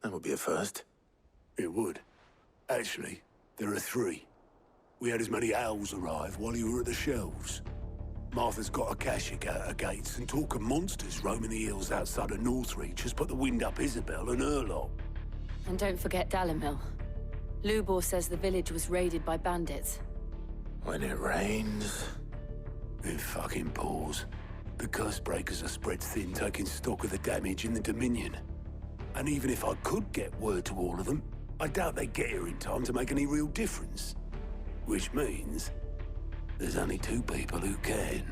That would be a first. It would. Actually, there are 3. We had as many owls arrive while you were at the shelves. Martha's got Akashic out her gates, and talk of monsters roaming the hills outside of Northreach has put the wind up Isabel and her lot. And don't forget Dalimil. Lubor says the village was raided by bandits. When it rains... It fucking pours. The Cursebreakers are spread thin, taking stock of the damage in the Dominion. And even if I could get word to all of them, I doubt they'd get here in time to make any real difference. Which means... there's only 2 people who can.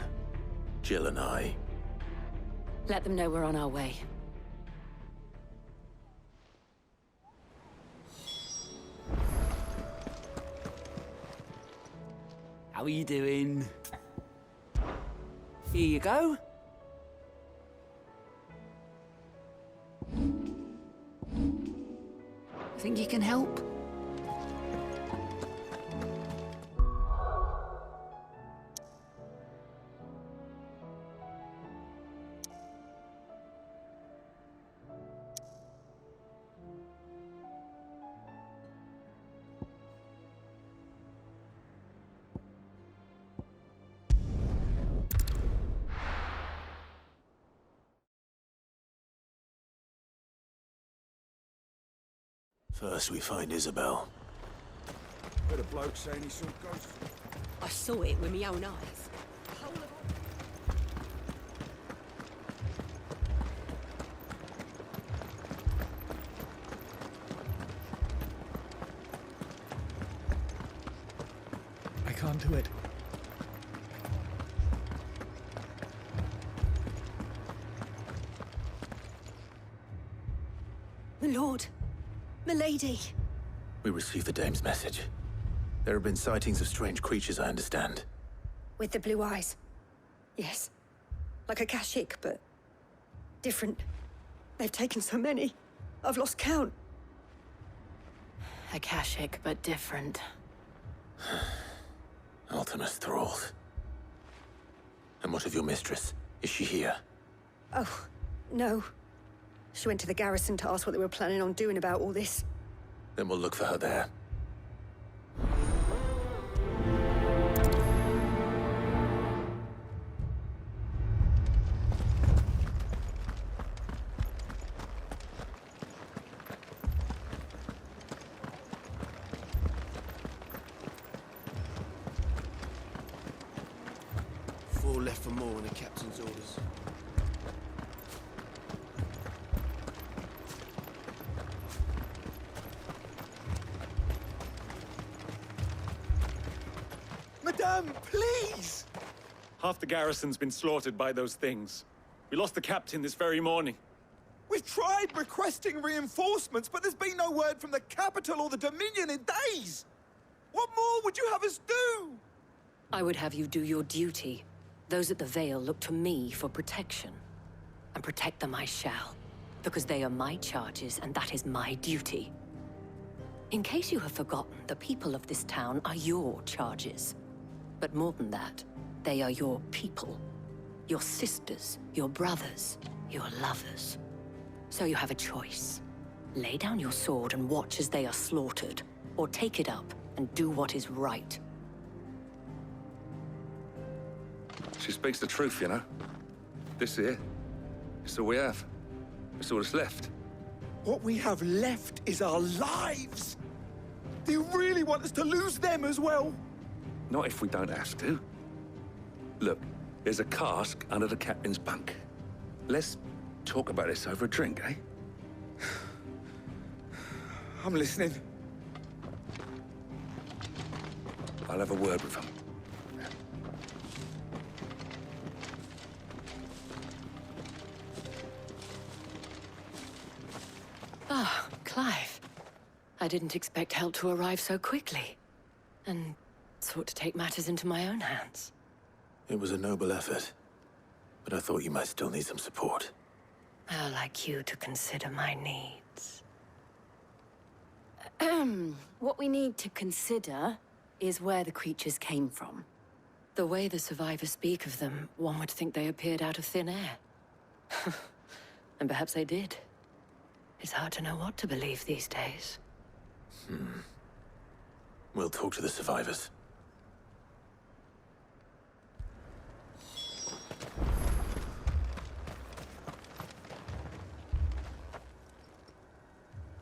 Jill and I. Let them know we're on our way. How are you doing? Here you go. Think you can help? First we find Isabel. Heard a bloke saying he saw ghosts. I saw it with my own eyes. The whole of I can't do it. My lord, milady. We received the dame's message. There have been sightings of strange creatures, I understand. With the blue eyes. Yes. Like a Akashic, but different. They've taken so many. I've lost count. Akashic, but different. Ultimus thralls. And what of your mistress? Is she here? Oh, no. She went to the garrison to ask what they were planning on doing about all this. Then we'll look for her there. Four left for more in the captain's orders. Madame, please! Half the garrison's been slaughtered by those things. We lost the captain this very morning. We've tried requesting reinforcements, but there's been no word from the capital or the Dominion in days! What more would you have us do? I would have you do your duty. Those at the Vale look to me for protection. And protect them I shall. Because they are my charges, and that is my duty. In case you have forgotten, the people of this town are your charges. But more than that, they are your people. Your sisters, your brothers, your lovers. So you have a choice. Lay down your sword and watch as they are slaughtered, or take it up and do what is right. She speaks the truth, you know. This here, it's all we have. It's all that's left. What we have left is our lives! Do you really want us to lose them as well? Not if we don't have to. Look, there's a cask under the captain's bunk. Let's talk about this over a drink, eh? I'm listening. I'll have a word with him. Ah, Clive. I didn't expect help to arrive so quickly. And sought to take matters into my own hands. It was a noble effort, but I thought you might still need some support. I'd like you to consider my needs. What we need to consider is where the creatures came from. The way the survivors speak of them, one would think they appeared out of thin air. And perhaps they did. It's hard to know what to believe these days. We'll talk to the survivors.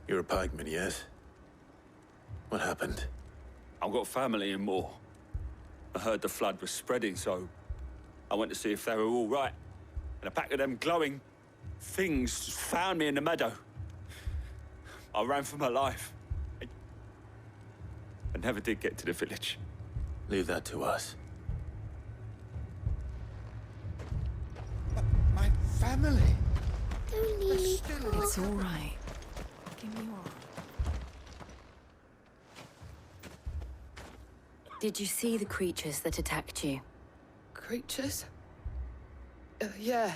You're a pikeman, yes? What happened? I've got family in Moor. I heard the flood was spreading, so I went to see if they were all right. And a pack of them glowing things found me in the meadow. I ran for my life. I never did get to the village. Leave that to us. My family. It's all right. Give me your arm. Did you see the creatures that attacked you? Creatures? Yeah,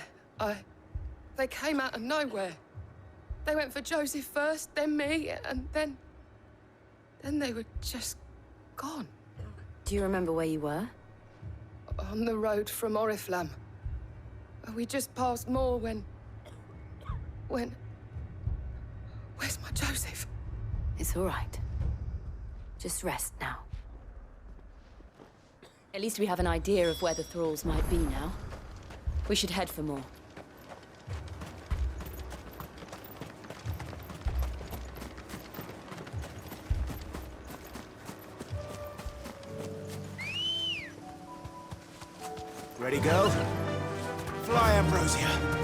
They came out of nowhere. They went for Joseph first, then me, and then they were just gone. Do you remember where you were? On the road from Oriflamme. We just passed Moor when... Where's my Joseph? It's all right. Just rest now. At least we have an idea of where the thralls might be now. We should head for more. Ready, girl? Fly, Ambrosia.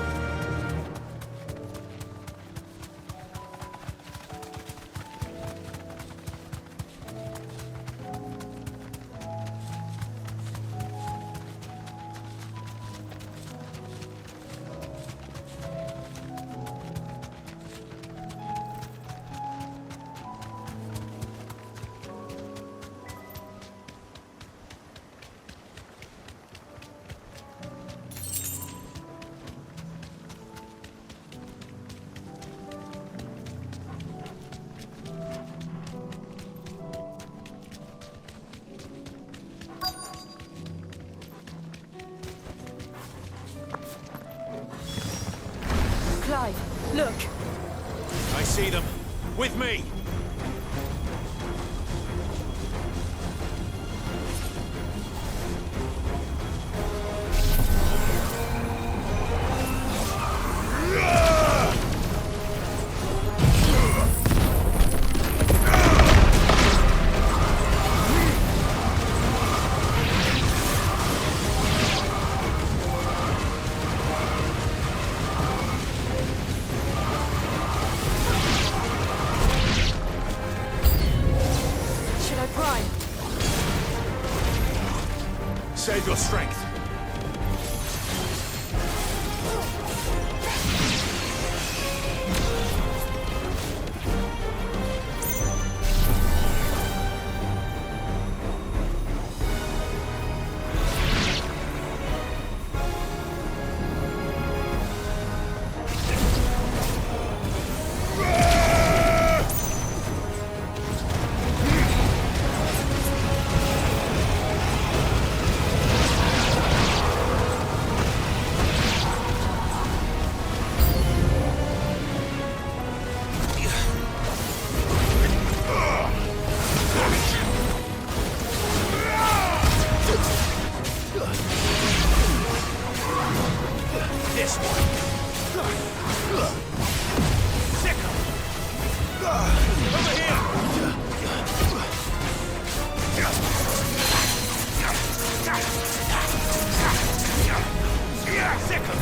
Clive, look! I see them. With me. Save your strength. This one. Sickle. Over here. Sickle.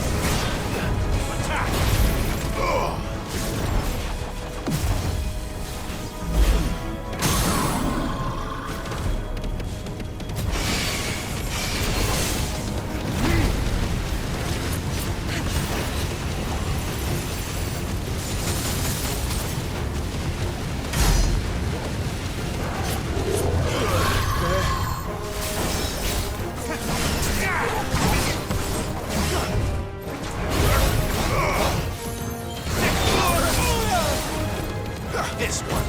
Attack. This one.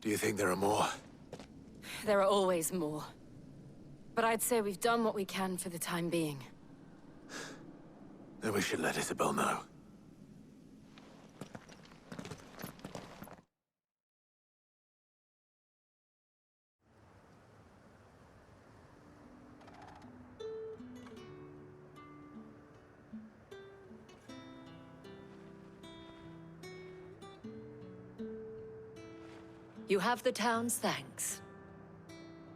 Do you think there are more? There are always more. But I'd say we've done what we can for the time being. Then we should let Isabel know. You have the town's thanks.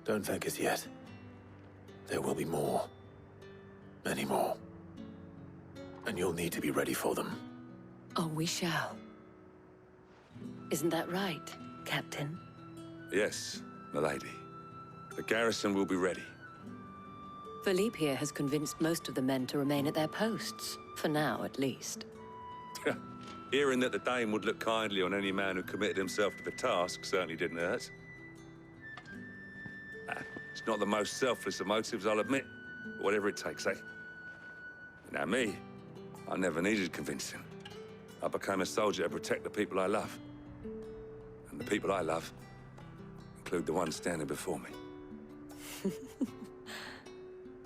Don't thank us yet. There will be more. Many more. And you'll need to be ready for them. Oh, we shall. Isn't that right, Captain? Yes, milady. The garrison will be ready. Philippe here has convinced most of the men to remain at their posts. For now, at least. Hearing that the Dane would look kindly on any man who committed himself to the task certainly didn't hurt. It's not the most selfless of motives, I'll admit. But whatever it takes, eh? Now me, I never needed convincing. I became a soldier to protect the people I love. And the people I love include the ones standing before me.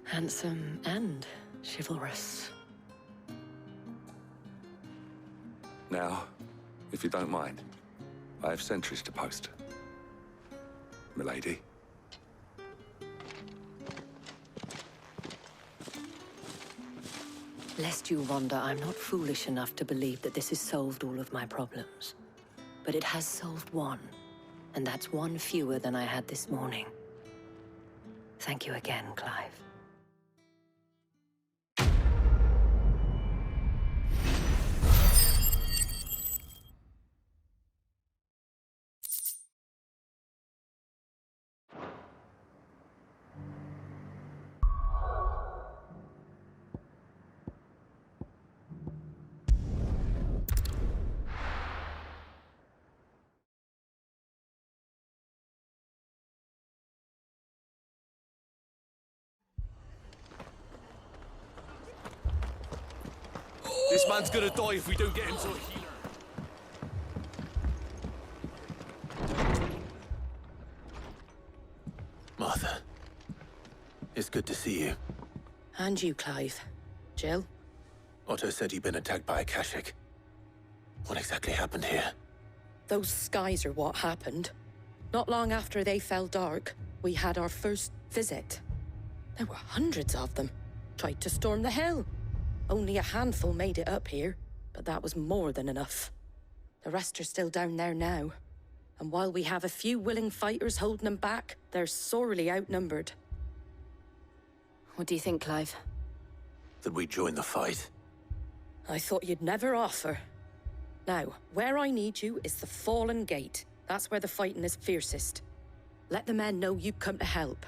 Handsome and chivalrous. Now, if you don't mind, I have sentries to post. Milady. Lest you wonder, I'm not foolish enough to believe that this has solved all of my problems. But it has solved one, and that's one fewer than I had this morning. Thank you again, Clive. This man's gonna die if we don't get him to a healer. Martha. It's good to see you. And you, Clive. Jill? Otto said you'd been attacked by a Kashik. What exactly happened here? Those skies are what happened. Not long after they fell dark, we had our first visit. There were hundreds of them. Tried to storm the hill. Only a handful made it up here, but that was more than enough. The rest are still down there now. And while we have a few willing fighters holding them back, they're sorely outnumbered. What do you think, Clive? That we join the fight? I thought you'd never offer. Now, where I need you is the Fallen Gate. That's where the fighting is fiercest. Let the men know you've come to help.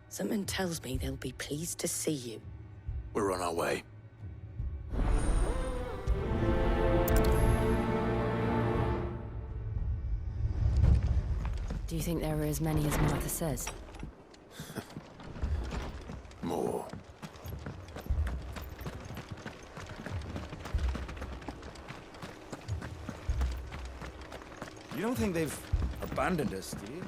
Something tells me they'll be pleased to see you. We're on our way. Do you think there are as many as Martha says? More. You don't think they've abandoned us, do you?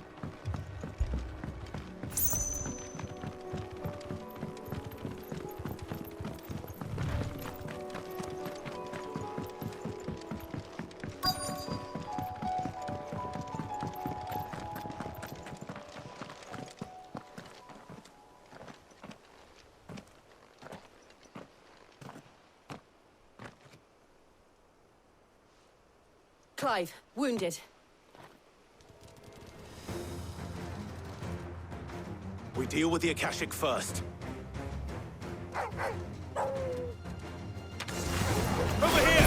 Clive, wounded. We deal with the Akashic first. Over here!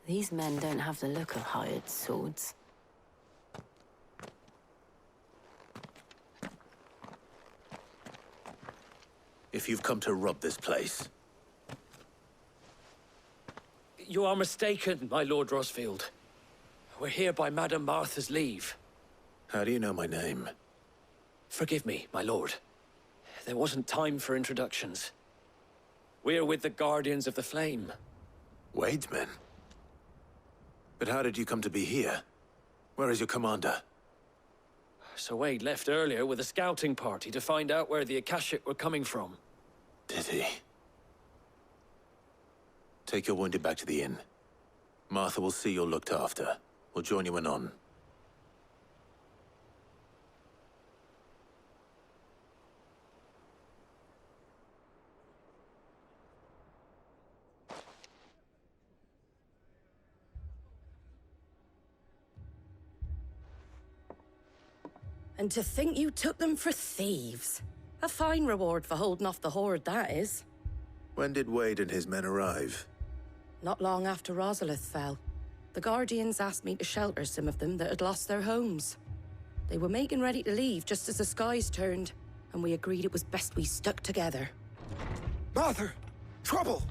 These men don't have the look of hired swords. If you've come to rob this place, You are mistaken, my Lord Rosfield. We're here by Madame Martha's leave. how do you know my name? Forgive me, my lord. There wasn't time for introductions. We're with the Guardians of the Flame. Wade's men? But how did you come to be here? Where is your commander? Sir Wade left earlier with a scouting party to find out where the Akashic were coming from. Did he? Take your wounded back to the inn. Martha will see you're looked after. We'll join you anon. And to think you took them for thieves. A fine reward for holding off the horde, that is. When did Wade and his men arrive? Not long after Rosalith fell. The Guardians asked me to shelter some of them that had lost their homes. They were making ready to leave just as the skies turned, and we agreed it was best we stuck together. Martha! Trouble!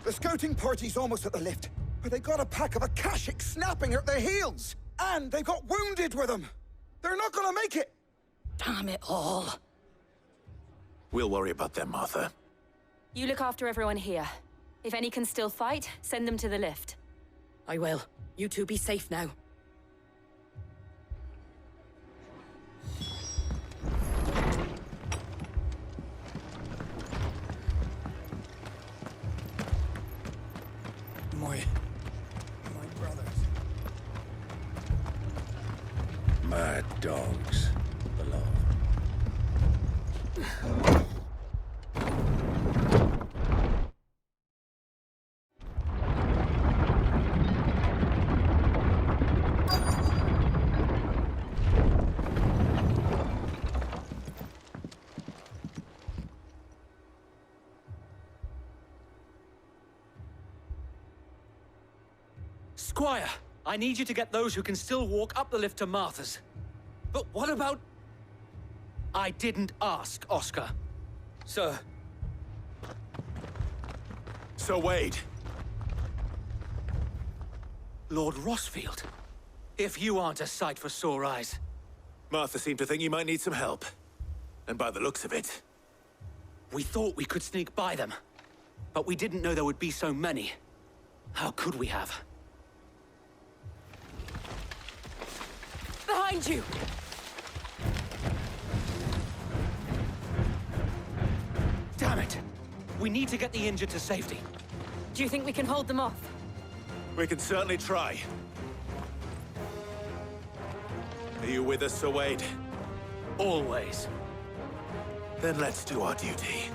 The scouting party's almost at the lift, but they got a pack of Akashic snapping at their heels! And they've got wounded with them! They're not gonna make it! Damn it all. We'll worry about them, Martha. You look after everyone here. If any can still fight, send them to the lift. I will. You two be safe now. My brothers. Mad dogs, below. Squire, I need you to get those who can still walk up the lift to Martha's. But what about... I didn't ask, Oscar. Sir. Sir Wade! Lord Rosfield. If you aren't a sight for sore eyes. Martha seemed to think you might need some help. And by the looks of it... We thought we could sneak by them. But we didn't know there would be so many. How could we have? Behind you! Damn it! We need to get the injured to safety. Do you think we can hold them off? We can certainly try. Are you with us, Sir Wade? Always. Then let's do our duty.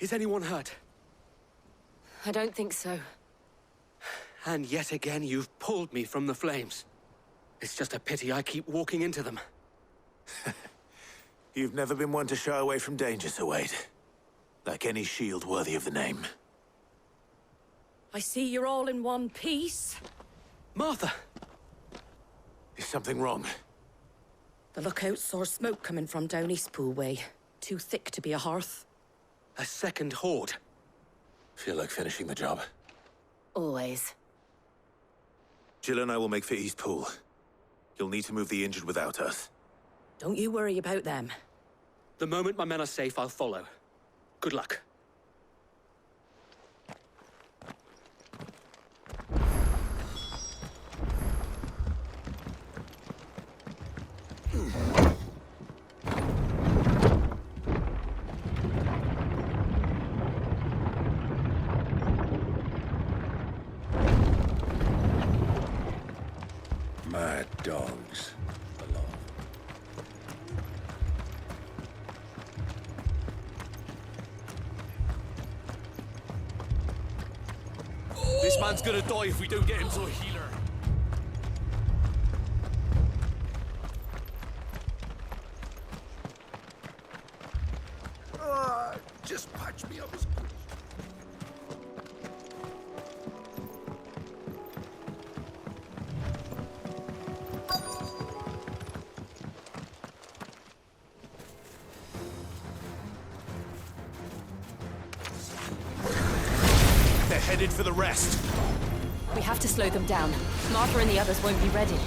Is anyone hurt? I don't think so. And yet again, you've pulled me from the flames. It's just a pity I keep walking into them. You've never been one to shy away from danger, Sir Wade. Like any shield worthy of the name. I see you're all in one piece. Martha! Is something wrong? The lookout saw smoke coming from down East Pool way. Too thick to be a hearth. A second horde. Feel like finishing the job? Always. Jill and I will make for East Pool. You'll need to move the injured without us. Don't you worry about them. The moment my men are safe, I'll follow. Good luck. Mad dogs. This man's gonna die if we don't get him to a healer. Just patch me up as quick. They're headed for the rest. We have to slow them down. Martha and the others won't be ready.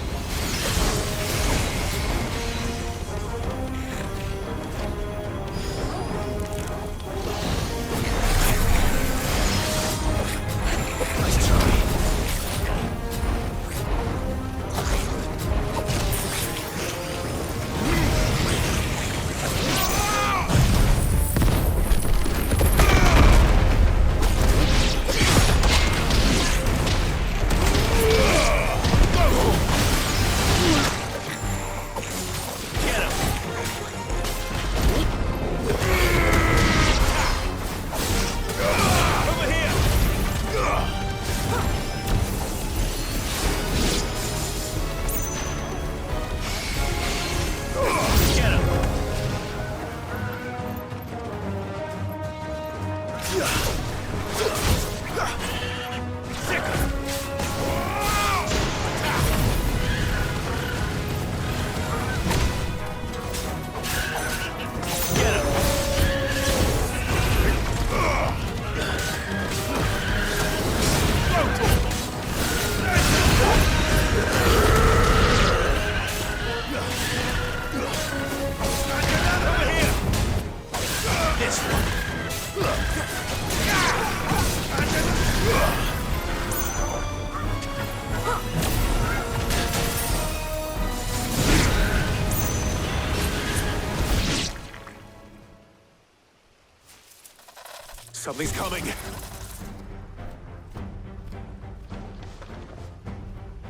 Something's coming.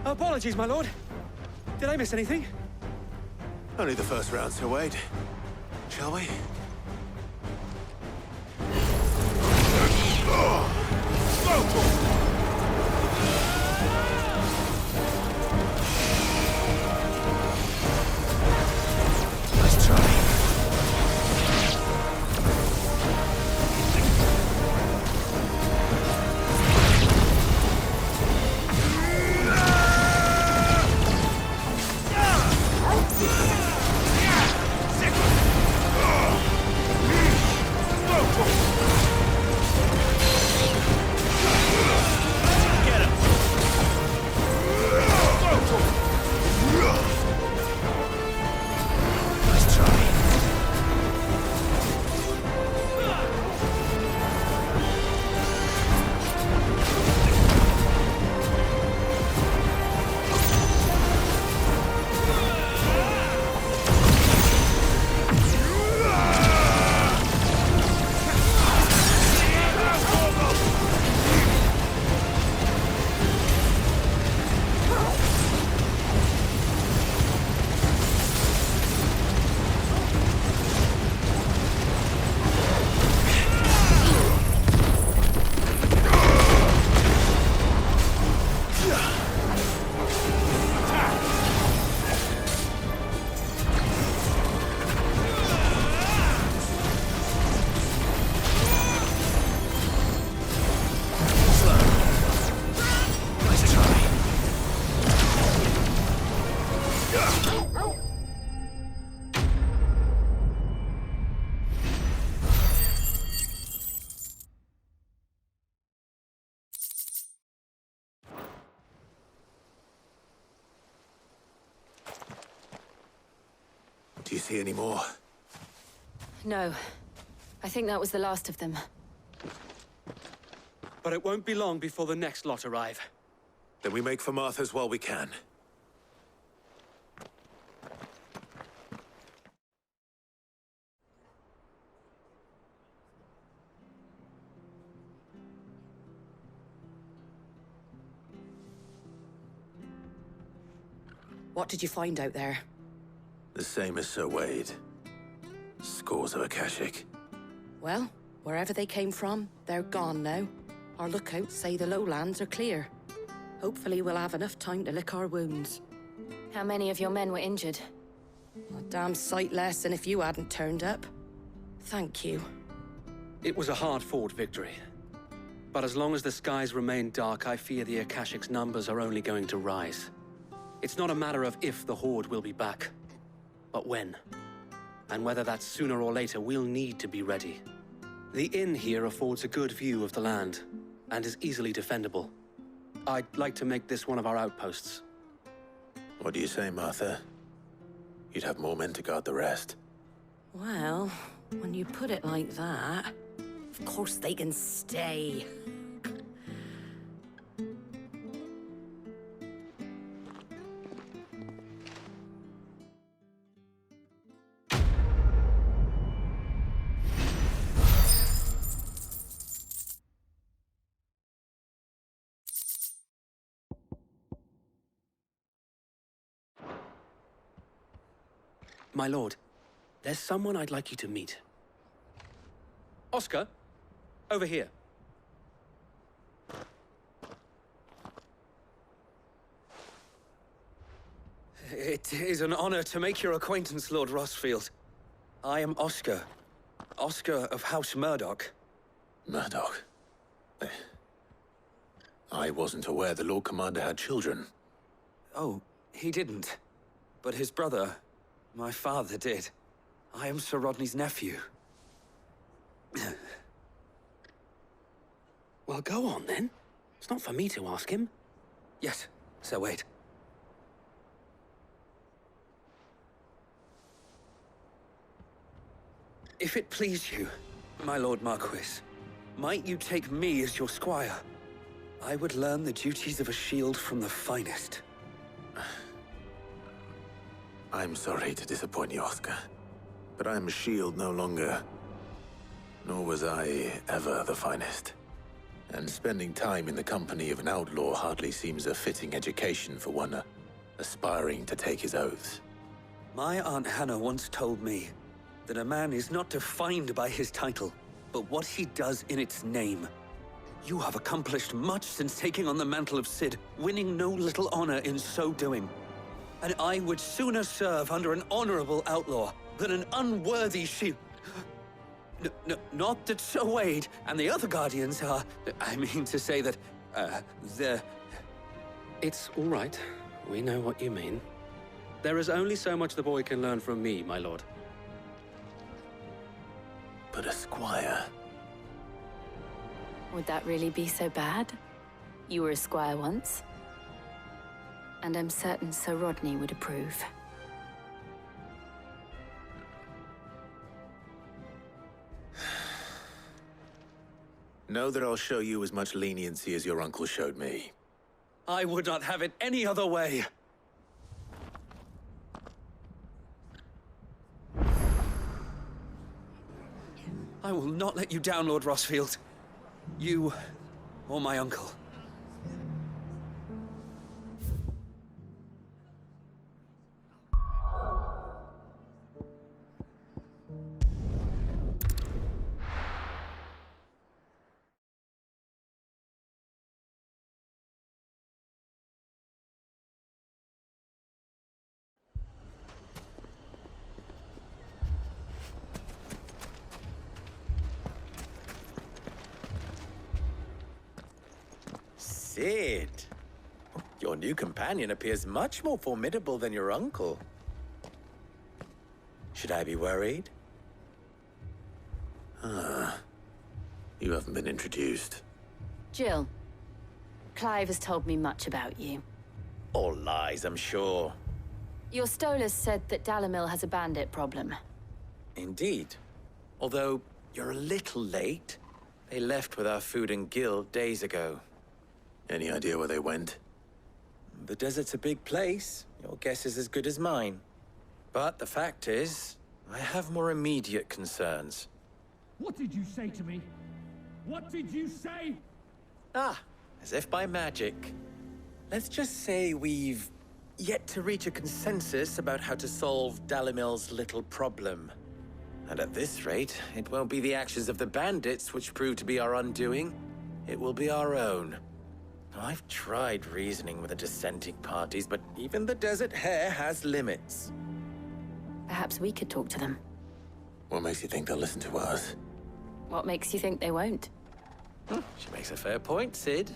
Apologies, my lord. Did I miss anything? Only the first round, Sir Wade. Shall we? Let's try. Do you see any more? No. I think that was the last of them. But it won't be long before the next lot arrive. Then we make for Martha's while we can. What did you find out there? The same as Sir Wade. Scores of Akashic. Well, wherever they came from, they're gone now. Our lookouts say the lowlands are clear. Hopefully we'll have enough time to lick our wounds. How many of your men were injured? A damn sight less than if you hadn't turned up. Thank you. It was a hard-fought victory. But as long as the skies remain dark, I fear the Akashic's numbers are only going to rise. It's not a matter of if the Horde will be back, but when. And whether that's sooner or later, we'll need to be ready. The inn here affords a good view of the land, and is easily defendable. I'd like to make this one of our outposts. What do you say, Martha? You'd have more men to guard the rest. Well, when you put it like that, of course they can stay. My lord, there's someone I'd like you to meet. Oscar, over here. It is an honor to make your acquaintance, Lord Rosfield. I am Oscar. Oscar of House Murdoch. Murdoch? I wasn't aware the Lord Commander had children. Oh, he didn't. But his brother, my father, did. I am Sir Rodney's nephew. Well, go on, then. It's not for me to ask him. Yes, Sir Wade. If it please you, my Lord Marquis, might you take me as your squire? I would learn the duties of a shield from the finest. I'm sorry to disappoint you, Oscar, but I'm a shield no longer. Nor was I ever the finest. And spending time in the company of an outlaw hardly seems a fitting education for one aspiring to take his oaths. My Aunt Hannah once told me that a man is not defined by his title, but what he does in its name. You have accomplished much since taking on the mantle of Cid, winning no little honor in so doing. And I would sooner serve under an honorable outlaw than an unworthy shield. Not that Sir Wade and the other Guardians are... I mean to say that, they're... It's all right. We know what you mean. There is only so much the boy can learn from me, my lord. But a squire... Would that really be so bad? You were a squire once. And I'm certain Sir Rodney would approve. Know that I'll show you as much leniency as your uncle showed me. I would not have it any other way. I will not let you down, Lord Rosfield. You, or my uncle. Cid. Your new companion appears much more formidable than your uncle. Should I be worried? You haven't been introduced. Jill. Clive has told me much about you. All lies, I'm sure. Your Stolas said that Dalimil has a bandit problem. Indeed. Although, you're a little late. They left with our food and guild days ago. Any idea where they went? The desert's a big place. Your guess is as good as mine. But the fact is, I have more immediate concerns. What did you say to me? What did you say? Ah, as if by magic. Let's just say we've yet to reach a consensus about how to solve Dalimil's little problem. And at this rate, it won't be the actions of the bandits which prove to be our undoing. It will be our own. I've tried reasoning with the dissenting parties, but even the Desert Hare has limits. Perhaps we could talk to them. What makes you think they'll listen to us? What makes you think they won't? She makes a fair point, Cid.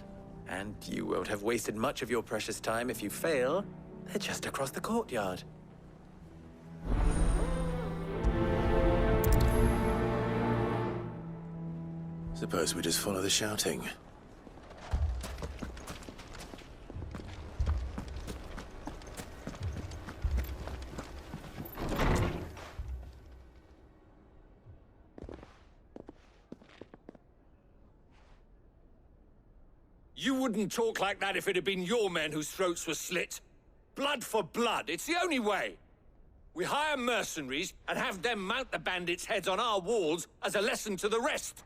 And you won't have wasted much of your precious time if you fail. They're just across the courtyard. Suppose we just follow the shouting. You wouldn't talk like that if it had been your men whose throats were slit. Blood for blood, it's the only way. We hire mercenaries and have them mount the bandits' heads on our walls as a lesson to the rest.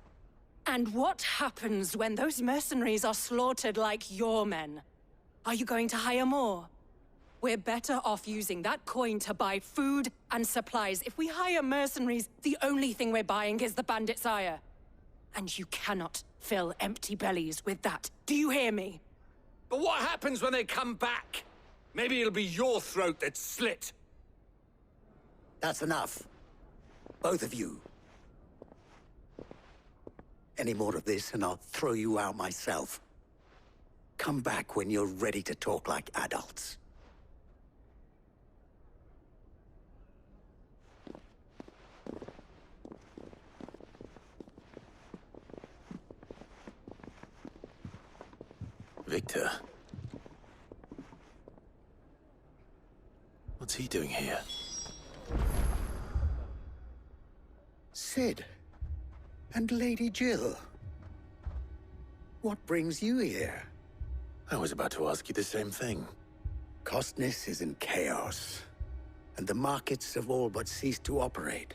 And what happens when those mercenaries are slaughtered like your men? Are you going to hire more? We're better off using that coin to buy food and supplies. If we hire mercenaries, the only thing we're buying is the bandits' ire. And you cannot fill empty bellies with that. Do you hear me? But what happens when they come back? Maybe it'll be your throat that's slit. That's enough. Both of you. Any more of this and I'll throw you out myself. Come back when you're ready to talk like adults. Victor. What's he doing here? Cid. And Lady Jill. What brings you here? I was about to ask you the same thing. Costness is in chaos, and the markets have all but ceased to operate.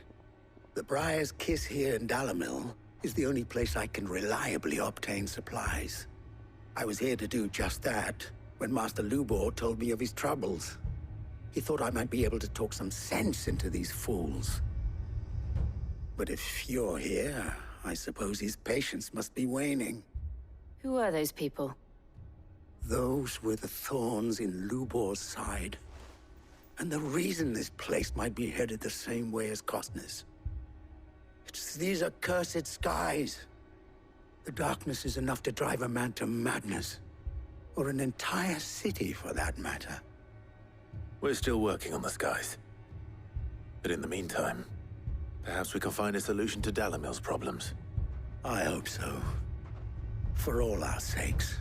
The Briar's Kiss here in Dalimil is the only place I can reliably obtain supplies. I was here to do just that when Master Lubor told me of his troubles. He thought I might be able to talk some sense into these fools. But if you're here, I suppose his patience must be waning. Who are those people? Those were the thorns in Lubor's side. And the reason this place might be headed the same way as Costness. It's these accursed skies. The darkness is enough to drive a man to madness. Or an entire city, for that matter. We're still working on the skies. But in the meantime, perhaps we can find a solution to Dalimil's problems. I hope so. For all our sakes.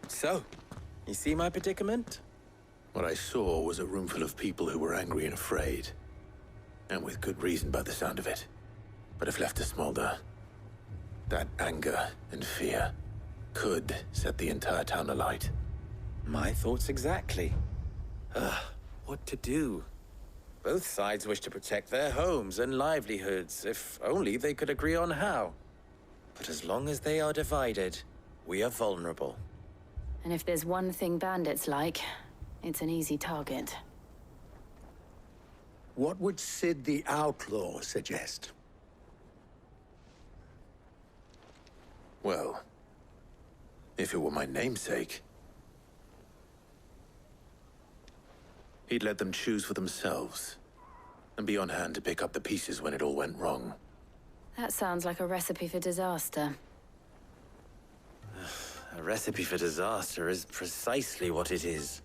So, you see my predicament? What I saw was a room full of people who were angry and afraid. And with good reason by the sound of it. But if left to smolder, that anger and fear could set the entire town alight. My thoughts exactly. What to do? Both sides wish to protect their homes and livelihoods, if only they could agree on how. But as long as they are divided, we are vulnerable. And if there's one thing bandits like, it's an easy target. What would Cid the Outlaw suggest? Well, if it were my namesake, he'd let them choose for themselves, and be on hand to pick up the pieces when it all went wrong. That sounds like a recipe for disaster. A recipe for disaster is precisely what it is.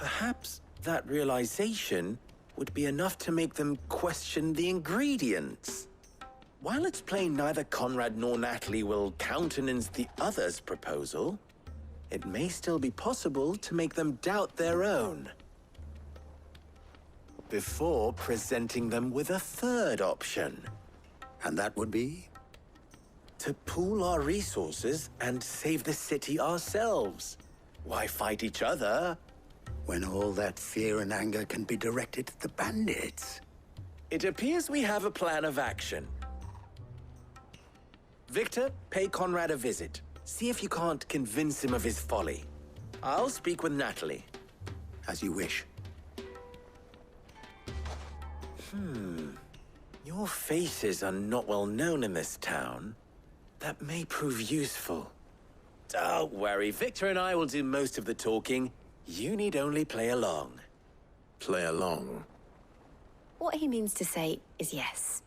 Perhaps that realization would be enough to make them question the ingredients. While it's plain neither Conrad nor Natalie will countenance the other's proposal, it may still be possible to make them doubt their own. Before presenting them with a third option. And that would be? To pool our resources and save the city ourselves. Why fight each other? When all that fear and anger can be directed at the bandits. It appears we have a plan of action. Victor, pay Conrad a visit. See if you can't convince him of his folly. I'll speak with Natalie. As you wish. Your faces are not well known in this town. That may prove useful. Don't worry, Victor and I will do most of the talking. You need only play along. Play along? What he means to say is yes.